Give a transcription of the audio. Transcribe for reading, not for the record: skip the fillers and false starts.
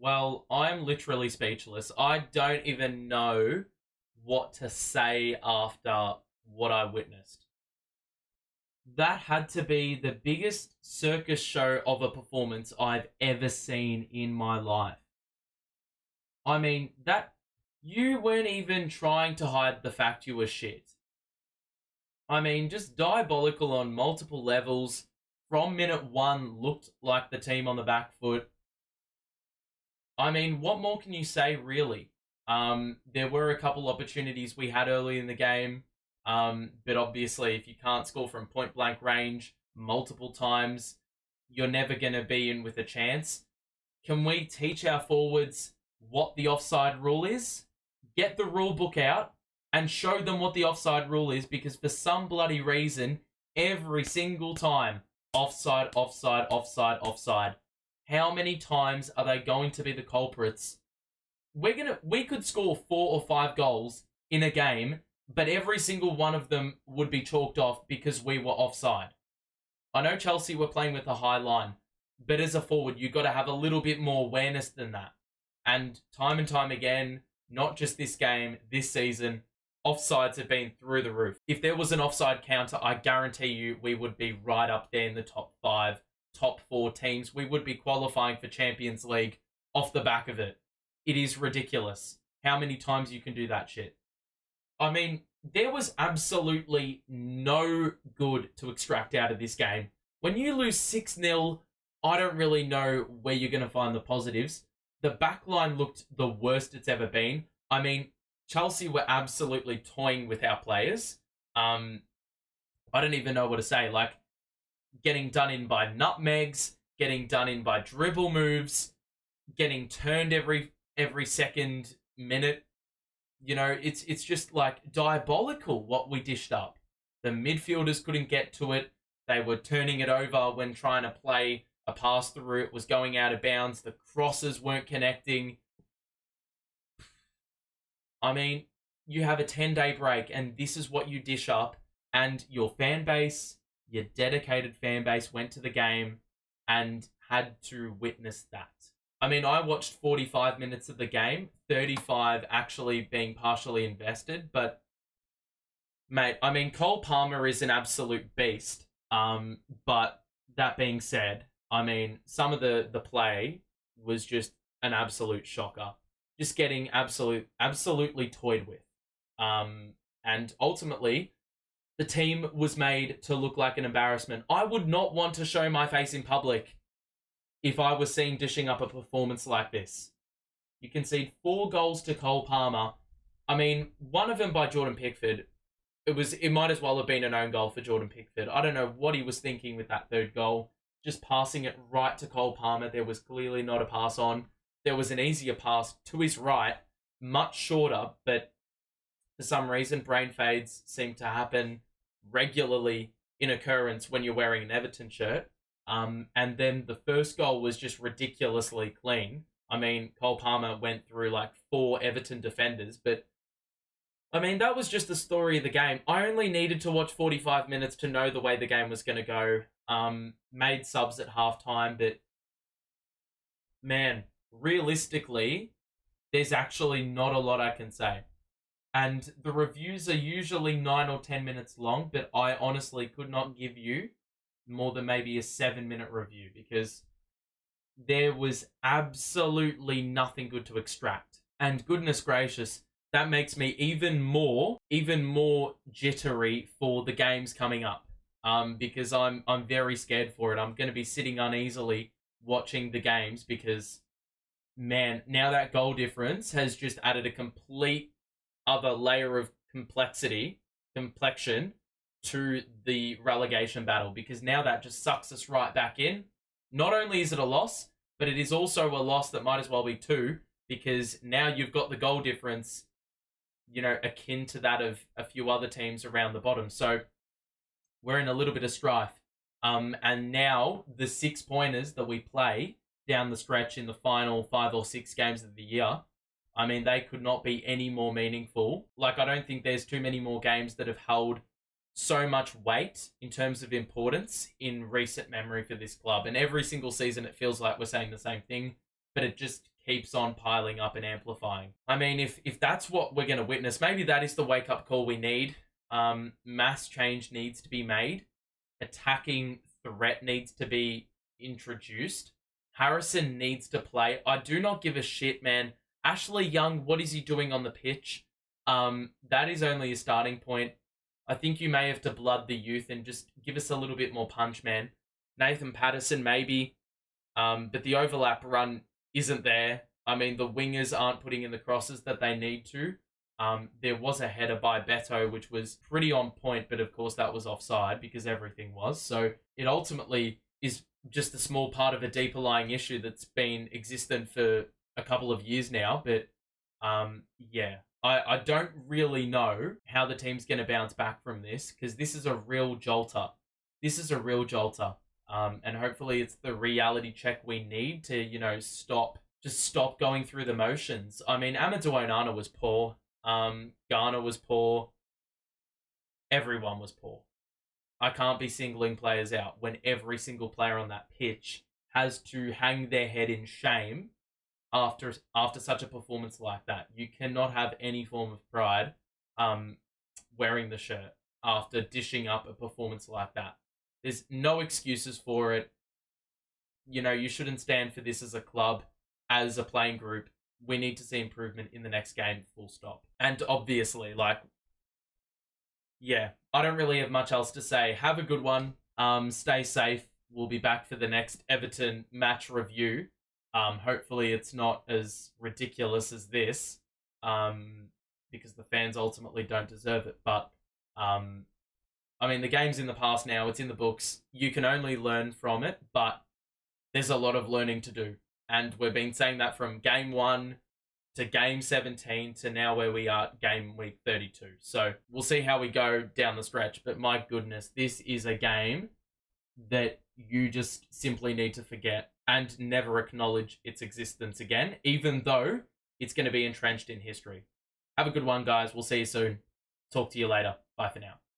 Well, I'm literally speechless. I don't even know what to say after what I witnessed. That had to be the biggest circus show of a performance I've ever seen in my life. I mean, that you weren't even trying to hide the fact you were shit. I mean, just diabolical on multiple levels. From minute one, looked like the team on the back foot. I mean, what more can you say, really? There were a couple opportunities we had early in the game, but obviously, if you can't score from point blank range multiple times, you're never going to be in with a chance. Can we teach our forwards what the offside rule is? Get the rule book out and show them what the offside rule is, because for some bloody reason, every single time, offside, offside, offside, offside. How many times are they going to be the culprits? We could score 4 or 5 goals in a game, but every single one of them would be chalked off because we were offside. I know Chelsea were playing with a high line, but as a forward, you've got to have a little bit more awareness than that. And time again, not just this game, this season, offsides have been through the roof. If there was an offside counter, I guarantee you we would be right up there in the top 5, top 4 teams. We would be qualifying for Champions League off the back of it. It is ridiculous how many times you can do that shit. I mean, there was absolutely no good to extract out of this game. When you lose 6-0, I don't really know where you're going to find the positives. The back line looked the worst it's ever been. I mean, Chelsea were absolutely toying with our players. I don't even know what to say. Like, getting done in by nutmegs, getting done in by dribble moves, getting turned every second minute. You know, it's just like diabolical what we dished up. The midfielders couldn't get to it. They were turning it over when trying to play a pass through. It was going out of bounds. The crosses weren't connecting. I mean, you have a 10-day break and this is what you dish up, and your fan base, your dedicated fan base, went to the game and had to witness that. I mean, I watched 45 minutes of the game, 35 actually being partially invested, but mate, I mean, Cole Palmer is an absolute beast. But that being said, I mean, some of the play was just an absolute shocker. Just getting absolutely toyed with. And ultimately, the team was made to look like an embarrassment. I would not want to show my face in public if I was seen dishing up a performance like this. You concede 4 goals to Cole Palmer. I mean, one of them by Jordan Pickford. It might as well have been an own goal for Jordan Pickford. I don't know what he was thinking with that third goal. Just passing it right to Cole Palmer. There was clearly not a pass on. There was an easier pass to his right, much shorter, but for some reason, brain fades seem to happen regularly in occurrence when you're wearing an Everton shirt. And then the first goal was just ridiculously clean. I mean, Cole Palmer went through like 4 Everton defenders, but I mean, that was just the story of the game. I only needed to watch 45 minutes to know the way the game was going to go. Made subs at halftime, but man, realistically, there's actually not a lot I can say. And the reviews are usually 9 or 10 minutes long, but I honestly could not give you more than maybe a 7-minute review because there was absolutely nothing good to extract. And goodness gracious, that makes me even more jittery for the games coming up. Because I'm very scared for it. I'm going to be sitting uneasily watching the games because, man, now that goal difference has just added a complete other layer of complexion to the relegation battle, because now that just sucks us right back in. Not only is it a loss, but it is also a loss that might as well be 2, because now you've got the goal difference, you know, akin to that of a few other teams around the bottom. So we're in a little bit of strife. And now the 6-pointers that we play down the stretch in the final 5 or 6 games of the year, I mean, they could not be any more meaningful. Like, I don't think there's too many more games that have held so much weight in terms of importance in recent memory for this club. And every single season, it feels like we're saying the same thing, but it just keeps on piling up and amplifying. I mean, if that's what we're going to witness, maybe that is the wake-up call we need. Mass change needs to be made. Attacking threat needs to be introduced. Harrison needs to play. I do not give a shit, man. Ashley Young, what is he doing on the pitch? That is only a starting point. I think you may have to blood the youth and just give us a little bit more punch, man. Nathan Patterson, maybe. But the overlap run isn't there. I mean, the wingers aren't putting in the crosses that they need to. There was a header by Beto, which was pretty on point, but of course that was offside because everything was. So it ultimately is just a small part of a deeper lying issue that's been existent for a couple of years now. But yeah, I don't really know how the team's going to bounce back from this because this is a real jolter. This is a real jolter. And hopefully it's the reality check we need to, stop going through the motions. I mean, Amadou Onana was poor. Ghana was poor. Everyone was poor. I can't be singling players out when every single player on that pitch has to hang their head in shame after such a performance like that. You cannot have any form of pride wearing the shirt after dishing up a performance like that. There's no excuses for it. You shouldn't stand for this as a club, as a playing group. We need to see improvement in the next game, full stop. And obviously, yeah, I don't really have much else to say. Have a good one. Stay safe. We'll be back for the next Everton match review. Hopefully it's not as ridiculous as this, because the fans ultimately don't deserve it. But, I mean, the game's in the past now. It's in the books. You can only learn from it, but there's a lot of learning to do. And we've been saying that from game 1 to game 17 to now where we are, game week 32. So we'll see how we go down the stretch. But my goodness, this is a game that you just simply need to forget and never acknowledge its existence again, even though it's going to be entrenched in history. Have a good one, guys. We'll see you soon. Talk to you later. Bye for now.